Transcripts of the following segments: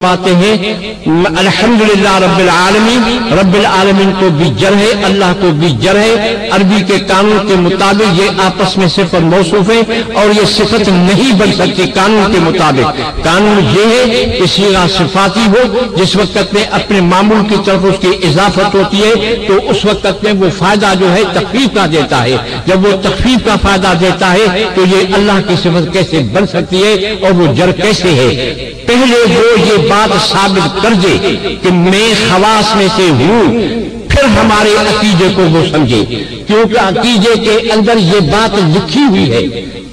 پاتے ہیں الحمدللہ رب العالمین کو بھی جر ہے، اللہ کو بھی جر ہے، عربی کے قانون کے مطابق یہ آپس میں صفت موصوف ہے اور یہ صفت نہیں بن سکتی قانون کے مطابق۔ قانون یہ ہے کہ صیغہ صفاتی ہو، جس وقت میں اپنے معمول کی طرف اس کی اضافت ہوتی ہے تو اس وقت میں وہ فائدہ جو ہے تخفیف کا دیتا ہے، جب وہ تخفیف کا فائدہ دیتا ہے تو یہ اللہ کی صفت کیسے بن سکتی ہے اور وہ جر کیسے ہے؟ پہلے وہ یہ بات ثابت کر دے کہ میں خواص میں سے ہوں، پھر ہمارے عقیدے کو وہ سمجھے، کیونکہ عقیدے کے اندر یہ بات لکھی ہوئی ہے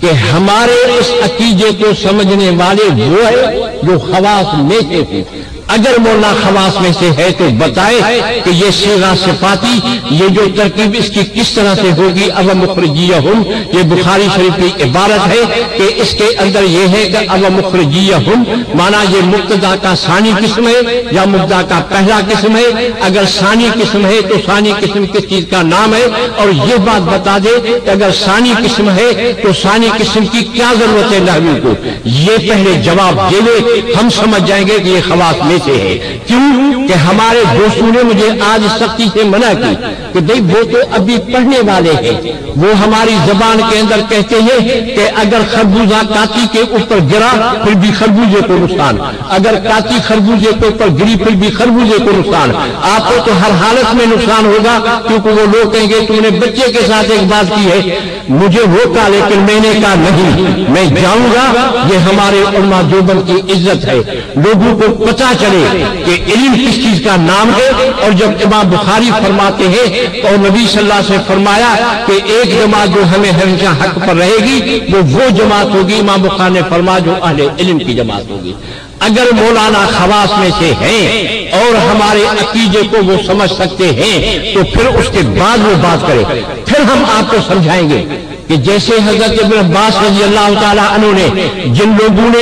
کہ ہمارے اس عقیدے کو سمجھنے والے وہ ہے جو خواص میں سے ہوں۔ اگر مولا خواص میں سے ہے تو بتائے کہ یہ صیغہ صفاتی، یہ جو ترکیب اس کی کس طرح سے ہوگی۔ اب مخرجیہم، یہ بخاری شریف کی عبارت ہے کہ اس کے اندر یہ ہے کہ اب مخرجیہم مانا یہ مبتدا کا ثانی قسم ہے یا مبتدا کا پہلا قسم ہے۔ اگر ثانی قسم ہے تو ثانی قسم کس چیز کا نام ہے، اور یہ بات بتا دے کہ اگر ثانی قسم ہے تو ثانی قسم کی کیا ضرورت ہے نحوی کو، یہ پہلے جواب دے لے، ہم سمجھ جائیں گے کہ یہ خواص میں سے ہے۔ کیوں کہ ہمارے دوستوں نے مجھے آج سختی سے منع کی کہ بھئی وہ تو ابھی پڑھنے والے ہیں، وہ ہماری زبان کے اندر کہتے ہیں کہ اگر خربوزہ کاتی کے اوپر گرا پھر بھی خربوزے کو نقصان، اگر کاتی خربوزے کے اوپر گری پھر بھی خربوزے کو نقصان، آپ کو تو ہر حالت میں نقصان ہوگا، کیونکہ وہ لوگ کہیں گے تم نے بچے کے ساتھ ایک بات کی ہے، مجھے وہ کہا لیکن میں نے کہا نہیں، میں جاؤں گا۔ یہ ہمارے علماء دیوبند کی عزت ہے، لوگوں کو پتہ چلے کہ علم کس چیز کا نام ہے۔ اور جب امام بخاری فرماتے ہیں اور نبی صلی اللہ علیہ وسلم فرمایا کہ ایک جماعت جو ہمیں ہمیشہ حق پر رہے گی وہ جماعت ہوگی، امام بخاری نے فرمایا جو اہل علم کی جماعت ہوگی۔ اگر مولانا خواص میں سے ہیں اور ہمارے عقیدے کو وہ سمجھ سکتے ہیں تو پھر اس کے بعد وہ بات کرے، پھر ہم آپ کو سمجھائیں گے کہ جیسے حضرت ابن عباس رضی اللہ تعالیٰ عنہ نے جن لوگوں نے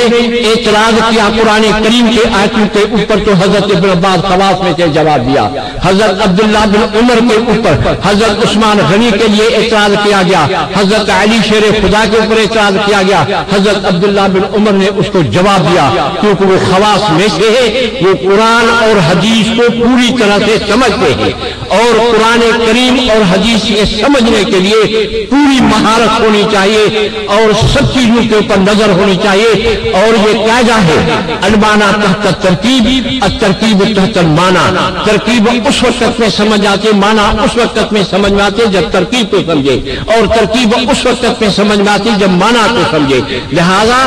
اعتراض کیا قرآن کریم کے آیتوں کے اوپر تو حضرت ابن عباس خواص میں سے جواب دیا، حضرت عبداللہ بن عمر کے اوپر حضرت عثمان غنی کے لیے اعتراض کیا گیا، حضرت علی شیر خدا کے اوپر اعتراض کیا گیا، حضرت عبداللہ بن عمر نے اس کو جواب دیا کیونکہ وہ خواص میں سے ہے، وہ قرآن اور حدیث کو پوری طرح سے سمجھتے ہیں، اور قرآن کریم اور حدیث کے سمجھنے کے لیے پوری مہارت ہونی چاہیے اور سب چیزوں کے اوپر نظر ہونی چاہیے۔ اور یہ قاعدہ ہے المعنی تحت ترکیب، الترکیب تحت المعنی، ترکیب اس وقت میں سمجھ آتے، معنی اس وقت میں سمجھ میں آتے جب ترکیب کو سمجھے، اور ترکیب اس وقت میں سمجھ میں آتی جب معنی کو سمجھے۔ لہذا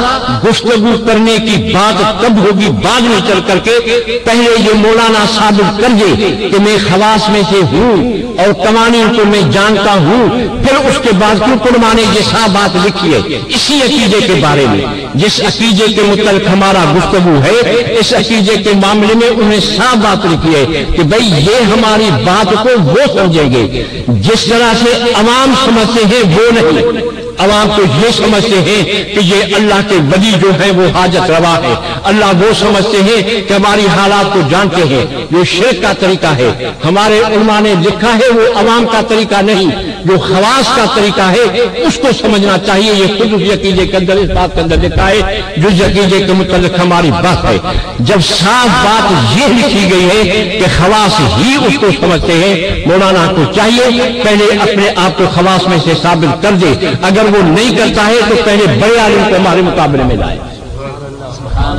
گفتگو کرنے کی بات کب ہوگی بعد میں چل کر کے، پہلے یہ مولانا ثابت کر دے کہ میں خواص میں سے ہوں اور قوانین کو میں جانتا ہوں، پھر اس کے بعد کیوں قرآن نے یہ صاف بات لکھی ہے اسی عقیدے کے بارے میں، جس عقیدے کے متعلق ہمارا گفتگو ہے، اس عقیدے کے معاملے میں انہیں صاف بات لکھی ہے کہ بھئی یہ ہماری بات کو وہ سمجھیں گے جس طرح سے عوام سمجھتے ہیں وہ نہیں۔ عوام تو یہ سمجھتے ہیں کہ یہ اللہ کے ولی جو ہیں وہ حاجت روا ہے، اللہ وہ سمجھتے ہیں کہ ہماری حالات کو جانتے ہیں، جو شرک کا طریقہ ہے ہمارے علماء نے لکھا ہے وہ عوام کا طریقہ نہیں، جو خواص کا طریقہ ہے اس کو سمجھنا چاہیے۔ یہ خود اس عقیدے کے اندر اس بات کے اندر لکھا ہے جو عقیدے کے متعلق ہماری بات ہے۔ جب صاف بات یہ لکھی گئی ہے کہ خواص ہی اس کو سمجھتے ہیں، مولانا کو چاہیے پہلے اپنے آپ کو خواص میں سے ثابت کر دے، اگر وہ نہیں کرتا ہے تو پہلے بڑے عالم کو ہمارے مقابلے میں لائے۔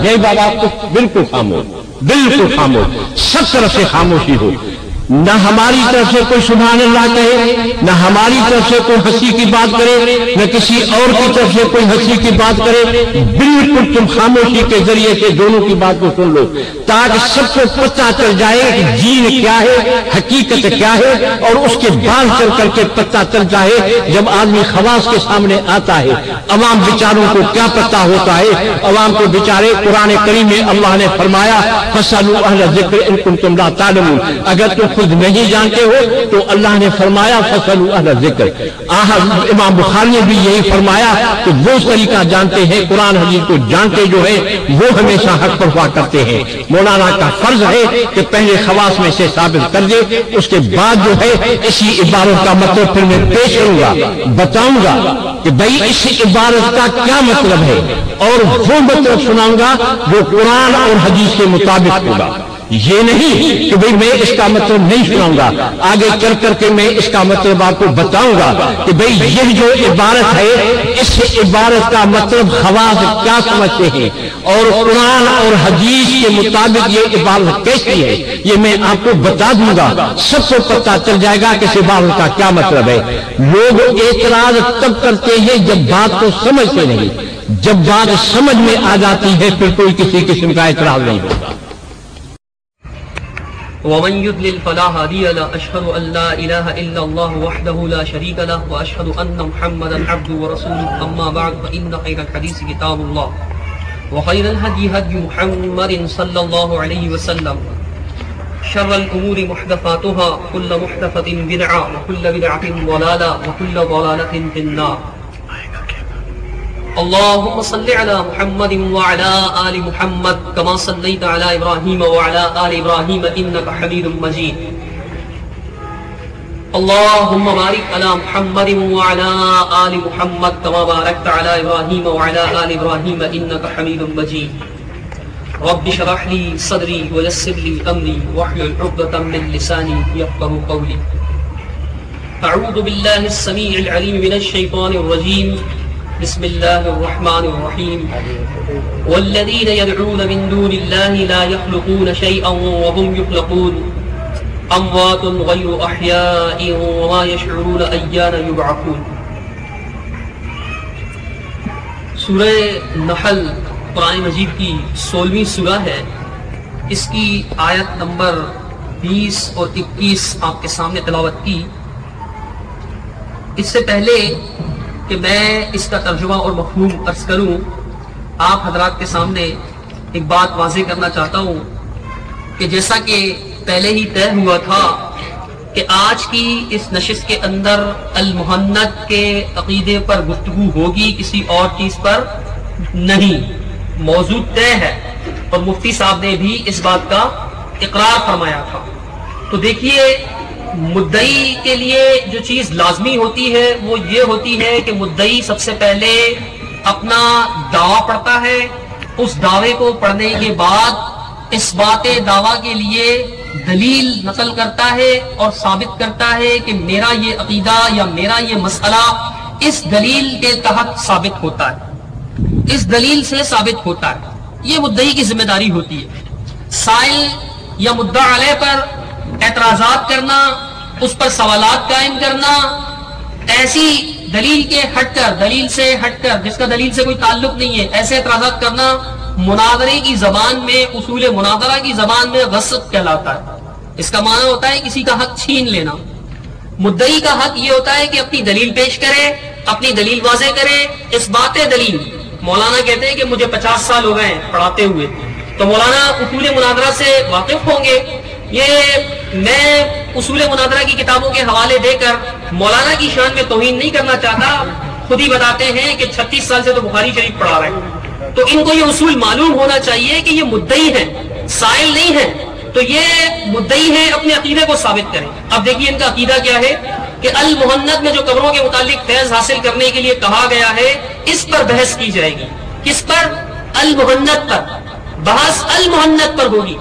یہ بابا تو بالکل خاموش، بالکل خاموش، سب طرف سے خاموشی ہو، نہ ہماری طرف سے کوئی سبحان اللہ کہے، نہ ہماری طرف سے کوئی ہنسی کی بات کرے، نہ کسی اور کی طرف سے کوئی ہنسی کی بات کرے، بالکل تم خاموشی کے ذریعے سے دونوں کی بات کو سن لو تاکہ سب کو پتہ چل جائے کہ دین کیا ہے، حقیقت کیا ہے، اور اس کے بعد چل کر کے پتہ چل جائے جب آدمی خواص کے سامنے آتا ہے عوام بیچاروں کو کیا پتہ ہوتا ہے۔ عوام کو بیچارے قرآن کریم میں اللہ نے فرمایا فَاسْأَلُوا أَهْلَ الذِّكْرِ إِن كُنتُمْ لَا تَعْلَمُونَ، اگر تم خود نہیں جانتے ہو تو اللہ نے فرمایا فصلوا اہل ذکر. امام بخاری نے بھی یہی فرمایا کہ وہ طریقہ جانتے ہیں قرآن حدیث کو جانتے جو ہے وہ ہمیشہ حق پر ہوا کرتے ہیں. مولانا کا فرض ہے کہ پہلے خواص میں سے ثابت کر دے, اس کے بعد جو ہے اسی عبارت کا مطلب پھر میں پیش کروں گا, بتاؤں گا کہ بھئی اس عبارت کا کیا مطلب ہے, اور وہ مطلب سناؤں گا جو قرآن اور حدیث کے مطابق ہوگا. یہ نہیں کہ بھئی میں اس کا مطلب نہیں سناؤں گا, آگے چل کر کے میں اس کا مطلب آپ کو بتاؤں گا کہ بھئی یہ جو عبارت ہے اس عبارت کا مطلب خواص کیا سمجھتے ہیں اور قرآن اور حدیث کے مطابق یہ عبارت کیسی ہے, یہ میں آپ کو بتا دوں گا. سب کو پتہ چل جائے گا کہ اس عبارت کا کیا مطلب ہے. لوگ اعتراض تب کرتے ہیں جب بات کو سمجھتے نہیں, جب بات سمجھ میں آ جاتی ہے پھر کوئی کسی قسم کا اعتراض نہیں ہوگا. ومن يضلل فلا هادي له أشهد أن لا إله إلا الله وحده لا شريك له وأشهد أن محمدا عبده ورسوله أما بعد فإن خير الحديث كتاب الله وخير الهدي هدي محمد صلى الله عليه وسلم شر الأمور محدثاتها كل محدثة بدعة وكل بدعة ضلالة وكل ضلالة في النار. اللهم صل على محمد وعلى آل محمد كما صليت على إبراهيم وعلى آل إبراهيم إنك حميد مجيد. اللهم بارك على محمد وعلى آل محمد كما باركت على إبراهيم وعلى آل إبراهيم إنك حميد مجيد. رب اشرح لي صدري ويسر لي أمري واحلل عقدة من لساني يفقهوا قولي. أعوذ بالله السميع العليم من الشيطان الرجيم. بسم الله الرحمن الرحيم. والذين يدعون من دون الله لا يخلقون شيئا وهم يخلقون أموات غير أحياء وما يشعرون أيان يبعثون. سورہ نحل قرآن مجید کی 16ویں سورہ ہے. اس کی آیت نمبر 20 اور 21 آپ کے سامنے تلاوت کی. اس سے پہلے کہ میں اس کا ترجمہ اور مفہوم عرض کروں, آپ حضرات کے سامنے ایک بات واضح کرنا چاہتا ہوں کہ جیسا کہ پہلے ہی طے ہوا تھا کہ آج کی اس نشست کے اندر المحنت کے عقیدے پر گفتگو ہوگی, کسی اور چیز پر نہیں. موضوع طے ہے اور مفتی صاحب نے بھی اس بات کا اقرار فرمایا تھا. تو دیکھیے, مدعی کے لیے جو چیز لازمی ہوتی ہے وہ یہ ہوتی ہے کہ مدعی سب سے پہلے اپنا دعویٰ پڑھتا ہے. اس دعوے کو پڑھنے کے بعد اس بات دعویٰ کے لیے دلیل نقل کرتا ہے اور ثابت کرتا ہے کہ میرا یہ عقیدہ یا میرا یہ مسئلہ اس دلیل کے تحت ثابت ہوتا ہے, اس دلیل سے ثابت ہوتا ہے. یہ مدعی کی ذمہ داری ہوتی ہے. سائل یا مدعا علیہ پر اعتراضات کرنا, اس پر سوالات قائم کرنا, ایسی دلیل کے ہٹ کر, دلیل سے ہٹ کر, جس کا دلیل سے کوئی تعلق نہیں ہے, ایسے اعتراضات کرنا مناظرے کی زبان میں, اصول مناظرہ کی زبان میں غصب کہلاتا ہے. اس کا معنی ہوتا ہے کسی کا حق چھین لینا. مدعی کا حق یہ ہوتا ہے کہ اپنی دلیل پیش کرے, اپنی دلیل واضح کرے. اس بات دلیل, مولانا کہتے ہیں کہ مجھے 50 سال ہو گئے ہیں پڑھاتے ہوئے, تو مولانا اصول مناظرہ سے واقف ہوں گے. یہ میں اصول مناظرہ کی کتابوں کے حوالے دے کر مولانا کی شان میں توہین نہیں کرنا چاہتا. خود ہی بتاتے ہیں کہ 36 سال سے تو بخاری شریف پڑھا رہے ہیں, تو ان کو یہ اصول معلوم ہونا چاہیے کہ یہ مدعی ہیں, سائل نہیں ہیں. تو یہ مدعی ہیں, اپنے عقیدے کو ثابت کریں. اب دیکھیے ان کا عقیدہ کیا ہے کہ المحنت میں جو قبروں کے متعلق فیض حاصل کرنے کے لیے کہا گیا ہے اس پر بحث کی جائے گی. کس پر؟ المحنت پر. بحث المحنت پر ہوگی.